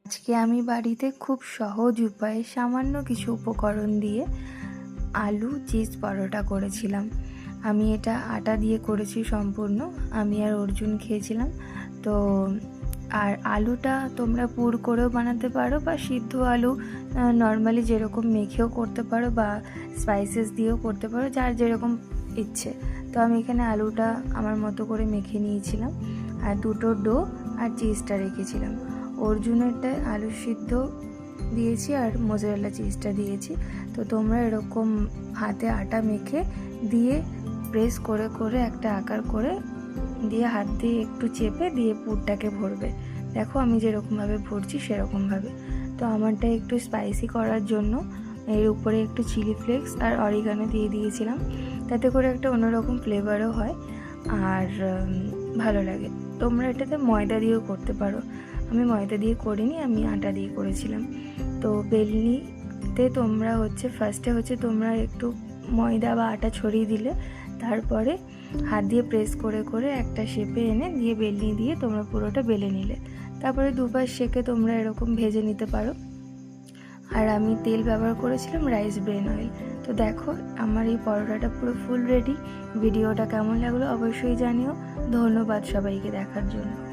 আজকে আমি বাড়িতে খুব সহজ উপায়ে সামান্য কিছু উপকরণ দিয়ে আলু চিজ পরোটা করেছিলাম। আমি এটা আটা দিয়ে করেছি সম্পূর্ণ। আমি আর অর্জুন খেয়েছিলাম। তো আর আলুটা তোমরা পুর করেও বানাতে পারো বা সিদ্ধ আলু নর্মালি যেরকম মেখেও করতে পারো বা স্পাইসেস দিয়েও করতে পারো, যার যেরকম ইচ্ছে। তো আমি এখানে আলুটা আমার মতো করে মেখে নিয়েছিলাম আর দুটো ডো আর চিজটা রেখেছিলাম। অর্জুনেরটা আলু সিদ্ধ দিয়েছি আর মোজারেলা চিজটা দিয়েছি। তো তোমরা এরকম হাতে আটা মেখে দিয়ে প্রেস করে করে একটা আকার করে দিয়ে হাত দিয়ে একটু চেপে দিয়ে পুরটাকে ভরবে। দেখো আমি যেরকমভাবে ভরছি সেরকমভাবে। তো আমারটা একটু স্পাইসি করার জন্য এর উপরে একটু চিলি ফ্লেক্স আর অরিগানো দিয়ে দিয়েছিলাম, তাতে করে একটা অন্যরকম ফ্লেভারও হয় আর ভালো লাগে। তোমরা এটাতে ময়দা দিয়েও করতে পারো। আমি ময়দা দিয়ে করিনি, আমি আটা দিয়ে করেছিলাম। তো বেলনিতে তোমরা ফার্স্টে তোমরা একটু ময়দা বা আটা ছড়িয়ে দিলে, তারপরে হাত দিয়ে প্রেস করে করে একটা শেপে এনে দিয়ে বেলনি দিয়ে তোমরা পুরোটা বেলে নিলে। তারপরে দুপাশ সেঁকে তোমরা এরকম ভেজে নিতে পারো। আর আমি তেল ব্যবহার করেছিলাম রাইস ব্রেন অয়েল। তো দেখো আমার এই পরোটাটা পুরো ফুল রেডি। ভিডিওটা কেমন লাগলো অবশ্যই জানিও। ধন্যবাদ সবাইকে দেখার জন্য।